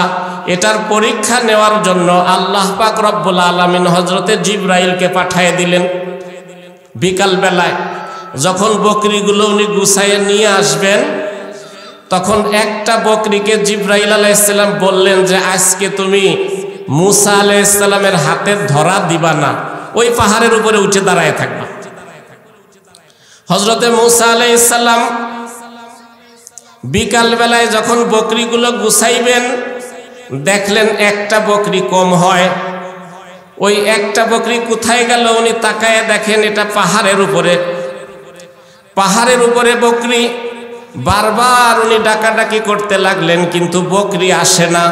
এটার পরীক্ষা নেওয়ার জন্য আল্লাহ পাক রব্বুল আলামিন হযরতে জিবরাইলকে পাঠিয়ে দিলেন। বিকাল বেলায় যখন বকরিগুলো উনি গুছাইয়ে নিয়ে আসবেন, তখন একটা বকরিকে জিবরাইল আলাইহিস সালাম বললেন যে আজকে তুমি মূসা আলাইহিস সালামের হাতে ধরা দিবা না, ওই পাহাড়ের উপরে উঠে দাঁড়ায় থাকবা। হযরতে মূসা আলাইহিস সালাম বিকাল বেলায় যখন বকরিগুলো গুছাইবেন, দেখলেন একটা বকরি কম হয়। ওই একটা বকরি কোথায় গেল উনি তাকায় দেখেন এটা পাহাড়ের উপরে। পাহাড়ের উপরে বকরি। বারবার উনি ডাকাডাকি করতে লাগলেন, কিন্তু বকরি আসে না।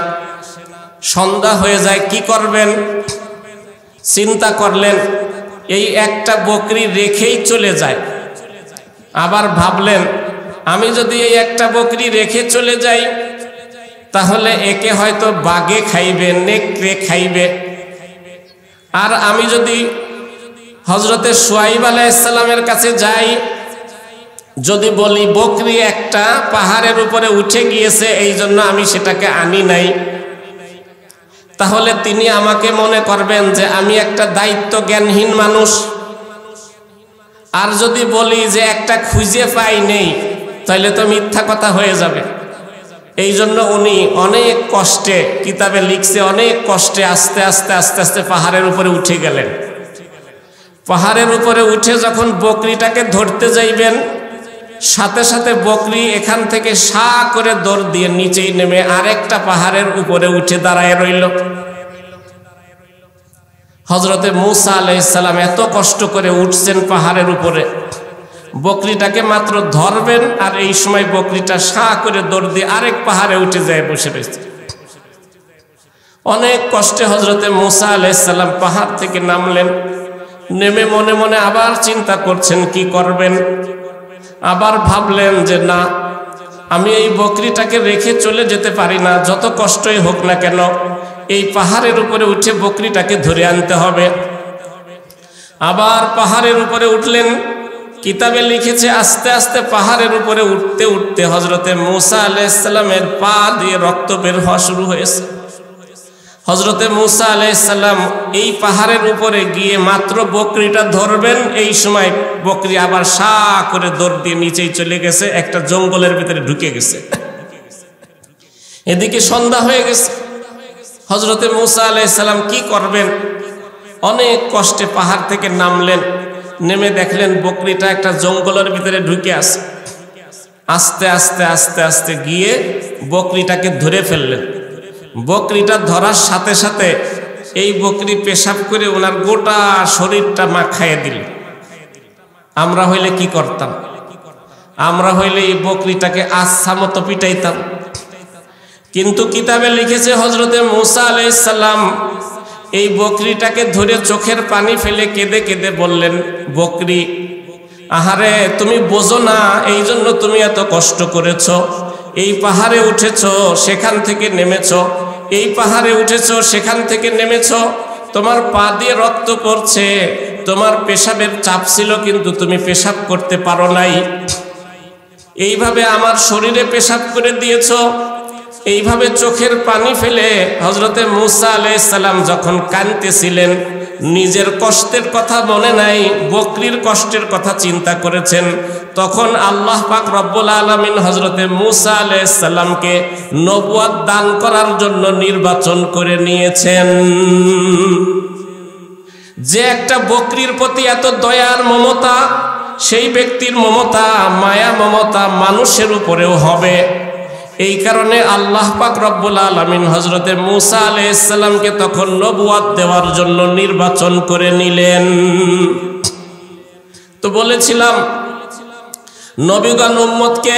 সন্ধ্যা হয়ে যায়, কি করবেন? চিন্তা করলেন এই একটা বকরি রেখেই চলে যায়। আবার ভাবলেন আমি যদি এই একটা বকরি রেখে চলে যাই, তাহলে একে হয়তো বাঘে খাইবে, নেকড়ে খাইবে। আর আমি যদি হযরতে শুআইব আলাইহিস সালামের কাছে যাই, যদি বলি বকরি একটা পাহাড়ের উপরে উঠে গিয়েছে, এই জন্য আমি সেটাকে আনি নাই, তাহলে তিনি আমাকে মনে করবেন যে আমি একটা দায়িত্ব জ্ঞানহীন মানুষ। আর যদি বলি যে একটা খুঁজে পাই নেই, তাহলে তো মিথ্যা কথা হয়ে যাবে। এই জন্য উনি অনেক কষ্টে, কিতাবে লিখছে, অনেক কষ্টে আস্তে আস্তে আস্তে আস্তে পাহাড়ের উপরে উঠে গেলেন। পাহাড়ের উপরে উঠে যখন বকরিটাকে ধরতে যাইবেন, সাথে সাথে বকরি এখান থেকে সা করে দৌড় দিয়ে নিচেই নেমে আরেকটা পাহাড়ের উপরে উঠে দাঁড়ায় রইল। হযরতে মূসা আলাইহিস সালাম এত কষ্ট করে উঠছেন পাহাড়ের উপরে, বকরিটাকে মাত্র ধরবেন, আর এই সময় বকরিটা সা করে দৌড় দিয়ে আরেক পাহাড়ে উঠে যায় বসে রয়েছে। অনেক কষ্টে হযরতে মূসা আলাইহিস সালাম পাহাড় থেকে নামলেন। নেমে মনে মনে আবার চিন্তা করছেন কি করবেন। আবার ভাবলেন যে না, আমি এই বকরিটাকে রেখে চলে যেতে পারি না, যত কষ্টই হোক না কেন এই পাহাড়ের উপরে উঠে বকরিটাকে ধরে আনতে হবে। আবার পাহাড়ের উপরে উঠলেন। কিতাবে লিখেছে আস্তে আস্তে পাহাড়ের উপরে উঠতে উঠতে হযরতে মূসা আলাইহিস সালামের পা দিয়ে রক্ত বের হওয়া শুরু হয়েছে। হযরতে মূসা আলাইহিস সালাম এই পাহাড়ের উপরে গিয়ে মাত্র বকরিটা ধরবেন, এই সময় বকরি আবার সা করে দৌড় দিয়ে নিচেই চলে গেছে, একটা জঙ্গলের ভিতরে ঢুকে গেছে। এদিকে সন্ধ্যা হয়ে গেছে। হযরতে মূসা আলাইহিস সালাম কি করবেন? অনেক কষ্টে পাহাড় থেকে নামলেন। নেমে দেখলেন বকরিটা একটা জঙ্গলের ভিতরে ঢুকে আছে। আস্তে আস্তে আস্তে আস্তে গিয়ে বকরিটাকে ধরে ফেললেন। বকরিটা ধরার সাথে সাথে এই বকরি পেশাব করে ওনার গোটা শরীরটা মাখাইয়ে দিল। আমরা হইলে কি করতাম? আমরা হইলে এই বকরিটাকে আচ্ছা মতো পিটাইতাম। কিন্তু কিতাবে লিখেছে হযরতে মূসা আলাইহিস সালাম এই বকরিটাকে ধরে চোখের পানি ফেলে কেঁদে কেঁদে বললেন, বকরি আহারে তুমি বোঝো না, এই জন্য তুমি এত কষ্ট করেছো। এই পাহাড়ে উঠেছো, সেখান থেকে নেমেছো, এই পাহাড়ে উঠেছো, সেখান থেকে নেমেছো, তোমার পা দিয়ে রক্ত পড়ছে, তোমার পেশাবের চাপ ছিল কিন্তু তুমি পেশাব করতে পারো নাই। এইভাবে আমার শরীরে পেশাব করে দিয়েছো। এইভাবে চোখের পানি ফেলে হযরতে মূসা আলাইহিস সালাম যখন কাঁদতেছিলেন, নিজের কষ্টের কথা মনে নাই, বকরির কষ্টের কথা চিন্তা করেছেন। তখন আল্লাহ পাক রব্বুল আলামিন হযরতে মূসা আলাইহিস সালামকে নবুয়ত দান করার জন্য নির্বাচন করে নিয়েছেন। যে একটা বকরির প্রতি এত দয়ার মমতা, সেই ব্যক্তির মমতা, মায়া মমতা মানুষের উপরেও হবে। এই কারণে আল্লাহ পাক রব্বুল আলামিন হযরতে মূসা আলাইহিস সালামকে তখন নবুয়ত দেওয়ার জন্য নির্বাচন করে নিলেন। তো বলেছিলাম নবীগণ উম্মতকে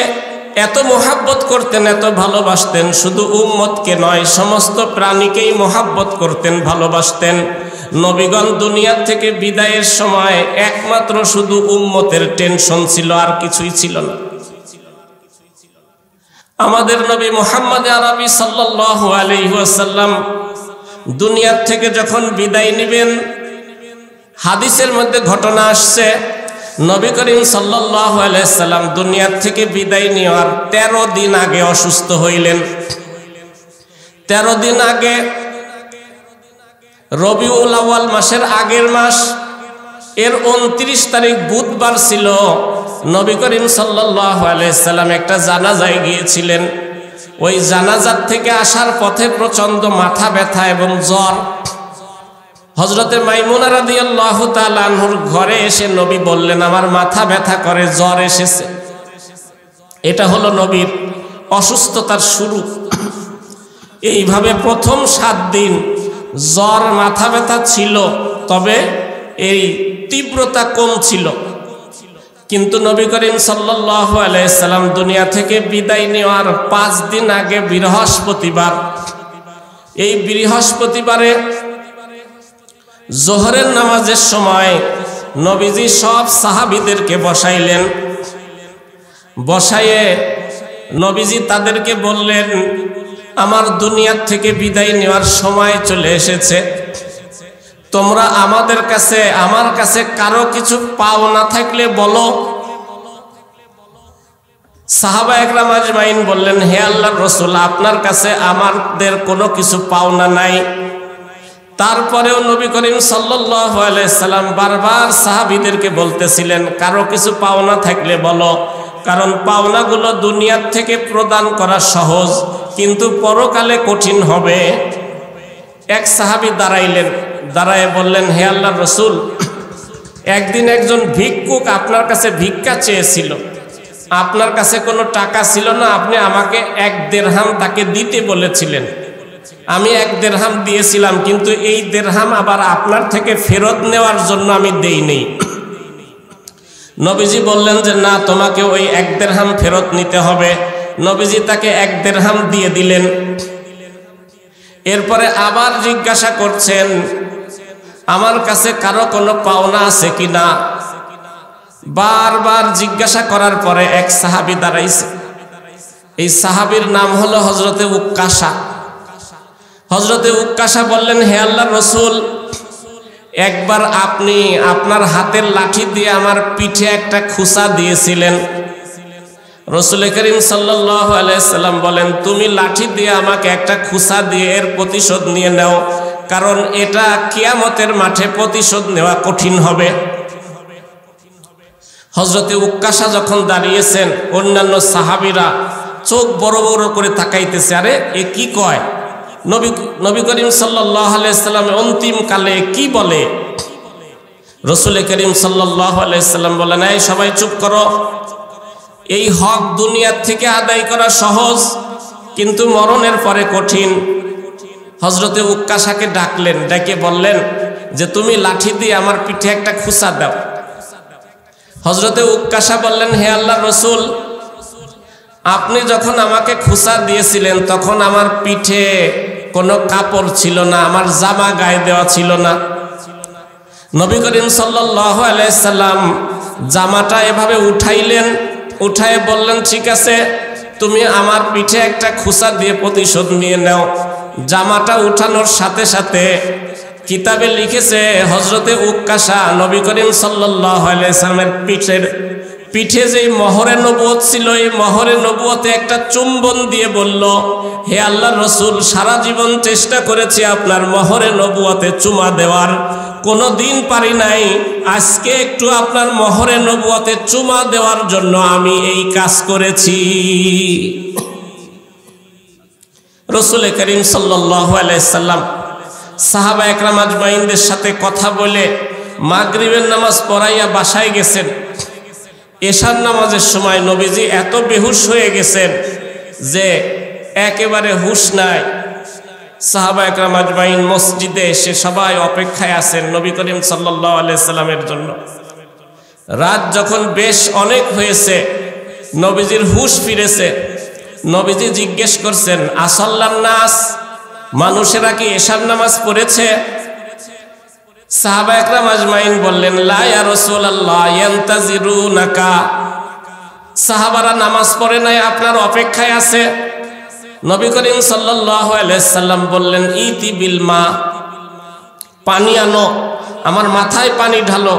এত মোহাব্বত করতেন, এত ভালোবাসতেন, শুধু উম্মতকে নয় সমস্ত প্রাণীকেই মোহাব্বত করতেন, ভালোবাসতেন। নবীগণ দুনিয়া থেকে বিদায়ের সময় একমাত্র শুধু উম্মতের টেনশন ছিল, আর কিছুই ছিল না। আমাদের নবী মুহাম্মদ আরবি সাল্লাল্লাহু আলাইহি ওয়াসাল্লাম দুনিয়া থেকে যখন বিদায় নেবেন, হাদিসের মধ্যে ঘটনা আসছে, নবী করিম সাল্লাল্লাহু আলাইহি সাল্লাম দুনিয়া থেকে বিদায় নেওয়ার 13 দিন আগে অসুস্থ হইলেন। 13 দিন আগে, রবিউল আউয়াল মাসের আগের মাস, এর 29 তারিখ বুধবার ছিল। নবী করিম সাল্লাল্লাহু আলাইহি সাল্লাম একটা জানাজায় গিয়েছিলেন। ওই জানাজার থেকে আসার পথে প্রচন্ড মাথা ব্যথা এবং জ্বর। হযরতে মাইমুনা রাদিয়াল্লাহু তাআলা আনহুর ঘরে এসে নবী বললেন, আমার মাথা ব্যথা করে, জ্বর এসেছে। এটা হলো নবীর অসুস্থতার শুরু। এইভাবে প্রথম 7 দিন জ্বর, মাথা ব্যথা ছিল, তবে এই তীব্রতা কম ছিল। কিন্তু নবী করিম সাল্লাল্লাহু আলাইহি সাল্লাম দুনিয়া থেকে বিদায় নেওয়ার 5 দিন আগে বৃহস্পতিবার, এই বৃহস্পতিবারে জোহরের নামাজের সময় নবীজি সব সাহাবীদেরকে বসাইলেন। বসায়ে নবীজি তাদেরকে বললেন, আমার দুনিয়া থেকে বিদায় নেওয়ার সময় চলে এসেছে। তোমরা আমার কাছে কারো কিছু পাও না থাকলে বলো। সাহাবা একরাম আজমাইন বললেন, হে আল্লাহর রাসূল, আপনার কাছে আমাদের কোনো কিছু পাওনা নাই। তারপরেও নবী করিম সাল্লাল্লাহু আলাইহি সাল্লাম বারবার সাহাবীদেরকে বলতেছিলেন, কারো কিছু পাওনা থাকলে বলো, কারণ পাওনাগুলো দুনিয়ার থেকে প্রদান করা সহজ, কিন্তু পরকালে কঠিন হবে। এক সাহাবী দাঁড়াইলেন, দাঁড়ায় বললেন, হে আল্লাহর রাসূল, একদিন একজন ভিক্ষুক আপনার কাছে ভিক্ষা চেয়েছিল, আপনার কাছে কোনো টাকা ছিল না, আপনি আমাকে 1 দিরহাম তাকে দিতে বলেছিলেন। আমি 1 দিরহাম দিয়েছিলাম, কিন্তু এই দিরহাম আবার আপনার থেকে ফেরত নেওয়ার জন্য আমি দেই নেই। নবীজি বললেন যে না, তোমাকে ওই 1 দিরহাম ফেরত নিতে হবে। নবীজি তাকে 1 দিরহাম দিয়ে দিলেন। এরপরে আবার জিজ্ঞাসা করছেন, আমার কাছে কারো কোনো পাওনা আছে কিনা। বারবার জিজ্ঞাসা করার পরে এক সাহাবী দাঁড়াইছে। এই সাহাবীর নাম হলো হযরতে উক্কাশা। হযরতে উক্কাশা বললেন, হে আল্লাহর রাসূল, একবার আপনি আপনার হাতের লাঠি দিয়ে আমার পিঠে একটা খুসা দিয়েছিলেন। রাসূল করিম সাল্লাল্লাহু আলাইহি সাল্লাম বলেন, তুমি লাঠি দিয়ে আমাকে একটা খুসা দিয়ে এর প্রতিশোধ নিয়ে নাও, কারণ এটা কিয়ামতের মাঠে প্রতিশোধ নেওয়া কঠিন হবে। হযরতে উক্কাশা যখন দাঁড়িয়েছেন, অন্যান্য সাহাবীরা চোখ বড় বড় করে তাকাইতেছে, আরে এ কি কয়, নবী করিম সাল্লাল্লাহু আলাইহি সাল্লাম অন্তিম কালে কি বলে। রাসূল করিম সাল্লাল্লাহু আলাইহি সাল্লাম বলেন, এই সবাই চুপ করো, এই হক দুনিয়া থেকে আদায় করা সহজ, কিন্তু মরণের পরে কঠিন। হযরতে উক্কাশাকে ডাকলেন, ডেকে বললেন যে তুমি লাঠি দিয়ে আমার পিঠে একটা খুসা দাও। হযরতে উক্কাশা বললেন, হে আল্লাহর রাসূল, আপনি যখন আমাকে খুসা দিয়েছিলেন তখন আমার পিঠে কোনো কাপড় ছিল না, আমার জামা গায়ে দেওয়া ছিল না। নবী করিম সাল্লাল্লাহু আলাইহি সাল্লাম জামাটা এভাবে উঠাইলেন, উঠায়ে বললেন, ঠিক আছে, তুমি আমার পিঠে একটা খুসা দিয়ে প্রতিশোধ নিয়ে নাও। জামাটা উঠানোর সাথে সাথে কিতাবে লিখেছে, হযরতে উক্কাশা নবী করিম সাল্লাল্লাহু আলাইহি সাল্লামের পিঠে যেই মোহরে নবুয়ত ছিল, এই মোহরে নবুয়তে একটা চুম্বন দিয়ে বলল, হে আল্লাহর রাসূল, সারা জীবন চেষ্টা করেছি আপনার মোহরে নবুয়তে চুমা দেওয়ার, কোনো দিন পারি নাই। আজকে একটু আপনার মোহরে নবুয়তে চুমা দেওয়ার জন্য আমি এই কাজ করেছি। রাসূল করিম সাল্লাল্লাহু আলাইহি সাল্লাম সাহাবা একরাম আজমাইনদের সাথে কথা বলে মাগরিবের নামাজ পড়াইয়া বাসায় গেছেন। এশার নামাজের সময় নবীজি এত বেহুশ হয়ে গেছেন যে একেবারে হুশ নাই। সাহাবা একরাম আজমাইন মসজিদে এসে সবাই অপেক্ষায় আছেন নবী করিম সাল্লাল্লাহু আলাইহি সাল্লামের জন্য। রাত যখন বেশ অনেক হয়েছে, নবীজির হুশ ফিরেছে। নবীজি জিজ্ঞেস করছেন, আসাল্লান নাস, মানুষেরা কি এশার নামাজ পড়েছে? সাহাবা একরাম আজমাইন বললেন, লা ইয়া রাসূলুল্লাহ ইয়ান্তাজিরুনাকা, সাহাবারা নামাজ পড়ে নাই, আপনার অপেক্ষায় আছে। নবী করিম সাল্লাল্লাহু আলাইহি সাল্লাম বললেন, ইতি বিল মা, পানি আনো, আমার মাথায় পানি ঢালো,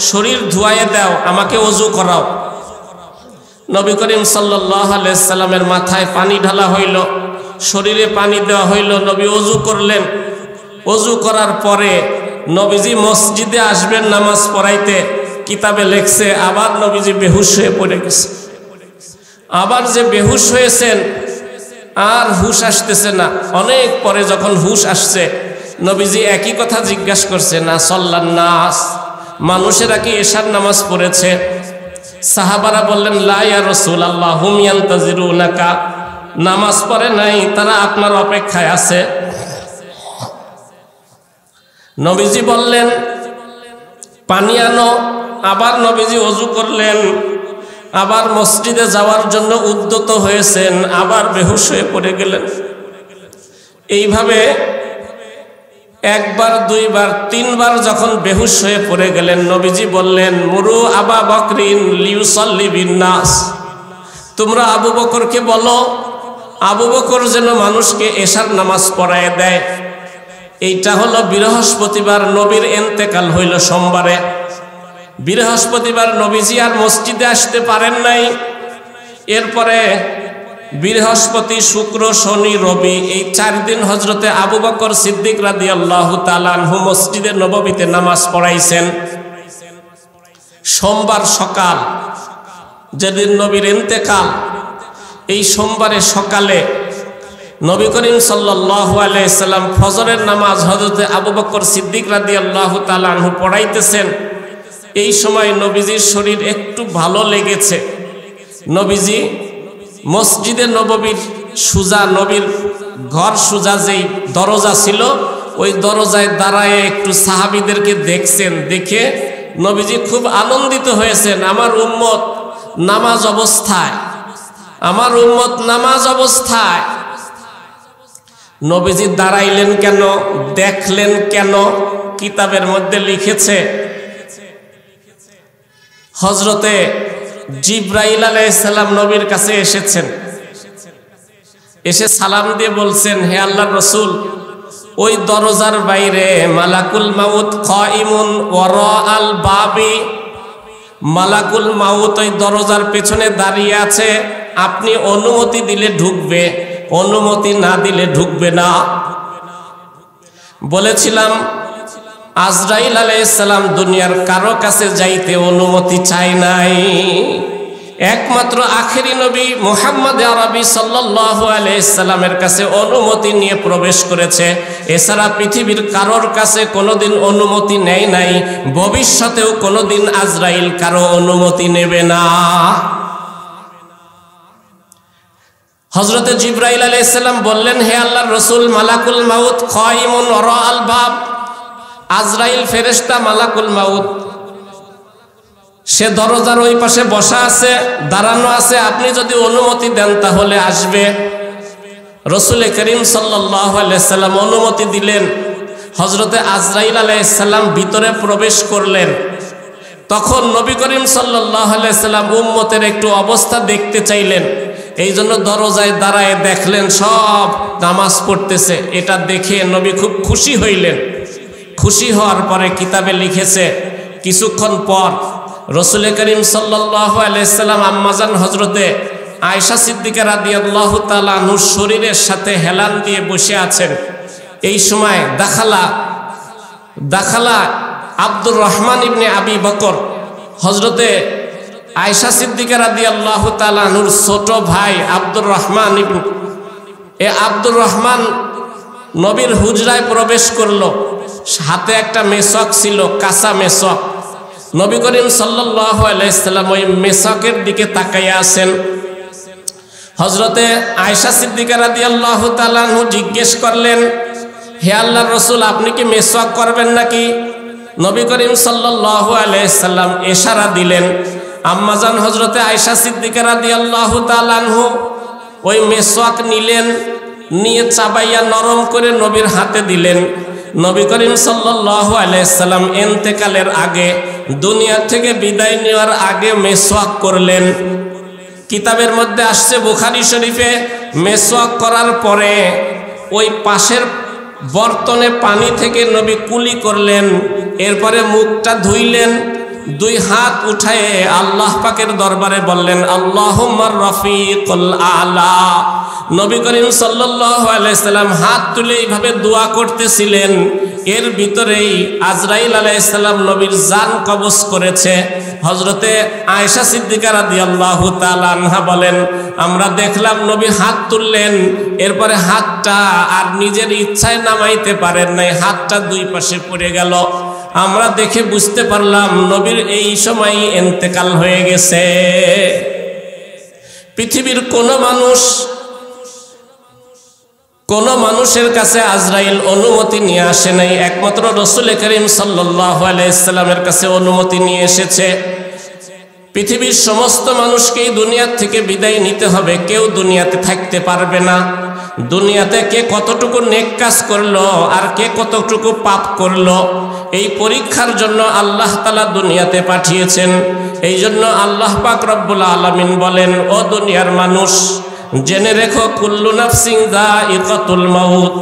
শরীর ধুয়ায়ে দাও, আমাকে ওযু করাও। নবী করিম সাল্লাল্লাহু আলাইহি সাল্লামের মাথায় পানি ঢালা হইল, শরীরে পানি দেওয়া হইল, নবী ওযু করলেন। ওযু করার পরে নবীজি মসজিদে আসবেন নামাজ পড়াইতে, কিতাবে লেখছে আবার নবীজি বেহুশ হয়ে পড়ে গেছে। আবার যে বেহুশ হয়েছেন, আর হুশ আসতেছে না। অনেক পরে যখন হুশ আসছে, নবীজি একই কথা জিজ্ঞাসা করছেন, আসাল্লান নাস, মানুষেরা কি এশার নামাজ পড়েছে? সাহাবারা বললেন, লা ইয়া রাসূলুল্লাহ হুম ইয়ান্তাজিরুনাকা, নামাজ পড়ে নাই, তারা আপনার অপেক্ষায় আছে। নবীজি বললেন, পানি আনো। আবার নবীজি ওযু করলেন, আবার মসজিদে যাওয়ার জন্য উদ্যত হয়েছেন, আবার বেহুশ হয়ে পড়ে গেলেন। এইভাবে একবার, দুইবার, তিনবার যখন বেহুশ হয়ে পড়ে গেলেন, নবীজি বললেন, মুরু আবা বকরিন লিউসাল্লি বিন্নাস, তোমরা আবু বকরকে বলো, আবু বকর যেন মানুষকে এশার নামাজ পড়ায় দেয়। এইটা হলো বৃহস্পতিবার, নবীর ইন্তেকাল হইল সোমবারে। বৃহস্পতিবার নবীজি আর মসজিদে আসতে পারেন নাই। এরপরে বৃহস্পতি, শুক্র, শনি, রবি, এই 4 দিন হজরতে আবু বকর সিদ্দিক রাদিয়াল্লাহু তাআলা আনহু মসজিদে নববীতে নামাজ পড়াইছেন। সোমবার সকাল, যেদিন নবীর ইন্তেকাল, এই সোমবারে সকালে নবী করিম সাল্লাল্লাহু আলাইহি সাল্লাম ফজরের নামাজ হযরতে আবু বকর সিদ্দিক রাদিয়াল্লাহু তাআলা আনহু পড়াইতেছেন। এই সময় নবীজির শরীর একটু ভালো লেগেছে। নবীজি মসজিদে নববীর সুজা, নবীর ঘর সুজা যেই দরজা ছিল, ওই দরজায় দাঁড়ায় একটু সাহাবীদেরকে দেখছেন। দেখে নবীজি খুব আনন্দিত হয়েছেন, আমার উম্মত নামাজ অবস্থায়, আমার উম্মত নামাজ অবস্থায়। নবীজি দাঁড়াইলেন কেন, দেখলেন কেন? কিতাবের মধ্যে লিখেছে, হযরতে জিবরাইল আলাইহিস সালাম নবীর কাছে এসেছেন। এসে সালাম দিয়ে বলছেন, হে আল্লাহর রাসূল, ওই দরজার বাইরে মালাকুল মাউত কাইমুন ওয়ারাআল বাবি, মালাকুল মাউত ওই দরজার পেছনে দাঁড়িয়ে আছে, আপনি অনুমতি দিলে ঢুকবে, অনুমতি না দিলে ঢুকবে না। বলেছিলাম আজরাইল আলাইহিস সালাম দুনিয়ার কারো কাছে যাইতে অনুমতি চায় নাই, একমাত্র আখেরি নবী মুহাম্মদ আরবি সাল্লাল্লাহু আলাইহি সাল্লামের কাছে অনুমতি নিয়ে প্রবেশ করেছে। এছাড়া পৃথিবীর কারোর কাছে কোনোদিন অনুমতি নেয় নাই, ভবিষ্যতেও কোনোদিন আজরাইল কারো অনুমতি নেবে না। হযরতে জিবরাইল আলাইহিস সালাম বললেন, হে আল্লাহর রাসূল, মালাকুল মাউত কাইমুন ওয়ারাআল বাব, আজরাইল ফেরেশতা মালাকুল মাউত সে দরজার ওই পাশে বসা আছে, দাঁড়ানো আছে, আপনি যদি অনুমতি দেন তাহলে আসবে। রাসূল করিম সাল্লাল্লাহু আলাইহি সাল্লাম অনুমতি দিলেন। হযরতে আজরাইল আলাইহিস সালাম ভিতরে প্রবেশ করলেন। তখন নবী করিম সাল্লাল্লাহু আলাইহি সাল্লাম উম্মতের একটু অবস্থা দেখতে চাইলেন, এই জন্য দরজায় দাঁড়ায় দেখলেন সব নামাজ পড়তেছে। এটা দেখে নবী খুব খুশি হইলেন। খুশি হওয়ার পরে কিতাবে লিখেছে, কিছুক্ষণ পর রাসূল করিম সাল্লাল্লাহু আলাইহি সাল্লাম আম্মাজান হযরতে আয়েশা সিদ্দিকা রাদিয়াল্লাহু তাআলা আনহুর শরীরের সাথে হেলান দিয়ে বসে আছেন। এই সময় দাখালা আব্দুর রহমান ইবনে আবি বকর, হযরতে আয়েশা সিদ্দিকা রাদিয়াল্লাহু তাআলা আনহুর ছোট ভাই আব্দুর রহমান আব্দুর রহমান নবীর হুজরায় প্রবেশ করলো। হাতে একটা মেসক ছিল, কাঁচা মেসক। নবী করিম সাল্লাল্লাহু আলাইহি সাল্লাম ওই মেসকের দিকে তাকাইয়া আছেন। হযরতে আয়েশা সিদ্দিকা রাদিয়াল্লাহু তাআলা আনহু জিজ্ঞেস করলেন, হে আল্লাহর রাসূল, আপনি কি মেসওয়াক করবেন নাকি? নবী করিম সাল্লাল্লাহু আলাইহি সাল্লাম ইশারা দিলেন। আম্মাজান হযরতে আয়েশা সিদ্দিকা রাদিয়াল্লাহু তাআলা আনহু ওই মেসওয়াক নিলেন, নিয়ে চাবাইয়া নরম করে নবীর হাতে দিলেন। নবী করিম সাল্লাল্লাহু আলাইহি সাল্লাম ইন্তেকালের আগে, দুনিয়া থেকে বিদায় নেওয়ার আগে মেসওয়াক করলেন। কিতাবের মধ্যে আসছে বুখারী শরীফে, মেসওয়াক করার পরে ওই পাশের বর্তনে পানি থেকে নবী কুলি করলেন, এরপরে মুখটা ধুইলেন, দুই হাত উঠায়ে আল্লাহ পাকের দরবারে বললেন আল্লাহুম্মার রফিকুল আলা। নবী করিম সাল্লাল্লাহু আলাইহি সাল্লাম হাত তুলে এইভাবে দোয়া করতেছিলেন, এর ভিতরেই আজরাইল আলাইহিস সালাম নবীর জান কবজ করেছে। হযরতে আয়েশা সিদ্দিকা রাদিয়াল্লাহু তাআলা আনহা বলেন, আমরা দেখলাম নবী হাত তুললেন, এরপরে হাতটা আর নিজের ইচ্ছায় নামাইতে পারেন নাই, হাতটা দুই পাশে পড়ে গেল। আমরা দেখে বুঝতে পারলাম নবীর এই সময় ইন্তেকাল হয়ে গেছে। পৃথিবীর কোন মানুষের কাছে আজরাইল অনুমতি নিয়ে আসে নাই, একমাত্র রাসূল করিম সাল্লাল্লাহু আলাইহি সাল্লামের কাছে অনুমতি নিয়ে এসেছে। পৃথিবীর সমস্ত মানুষকেই দুনিয়া থেকে বিদায় নিতে হবে, কেউ দুনিয়াতে থাকতে পারবে না। দুনিয়াতে কে কতটুকু নেক কাজ করলো আর কে কতটুকু পাপ করলো, এই পরীক্ষার জন্য আল্লাহ তাআলা দুনিয়াতে পাঠিয়েছেন। এই জন্য আল্লাহ পাক রব্বুল আলামিন বলেন, ও দুনিয়ার মানুষ, জেনে রেখো কুল্লু নাফসিন যায়িকাতুল মাউত,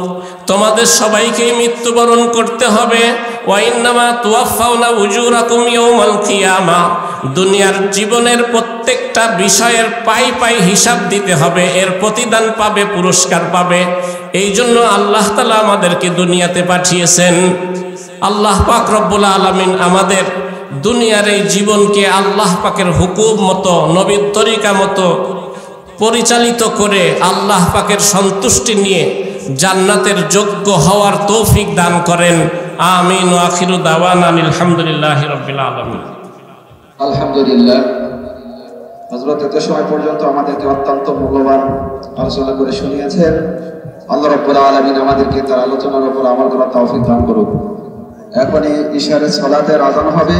তোমাদের সবাইকেই মৃত্যুবরণ করতে হবে। ওয়া ইন্নামা তুওয়াফাউনা উজুরাকুম ইয়াউমাল কিয়ামা, দুনিয়ার জীবনের প্রত্যেকটা বিষয়ের পাই পাই হিসাব দিতে হবে, এর প্রতিদান পাবে, পুরস্কার পাবে। এই জন্য আল্লাহ তাআলা আমাদেরকে দুনিয়াতে পাঠিয়েছেন। আল্লাহ পাক রব্বুল আলামিন আমাদের দুনিয়ার এই জীবনকে আল্লাহ পাকের হুকুম মতো, নবীর তরিকা মতো পরিচালিত করে আল্লাহ পাকের সন্তুষ্টি নিয়ে জান্নাতের যোগ্য হওয়ার তৌফিক দান করেন। আমিন ওয়া আখিরু দাওয়ানা আলহামদুলিল্লাহি রাব্বিল আলামিন। আলহামদুলিল্লাহ। হযরত এত সময় পর্যন্ত আমাদেরকে অত্যন্ত মূল্যবান আলোচনা করে শুনিয়েছেন। আল্লাহ রাব্বুল আলামিন আমাদেরকে তার আলোচনার উপর আমল করার তৌফিক দান করুন। এখনই ইশারে সালাতের আযান হবে।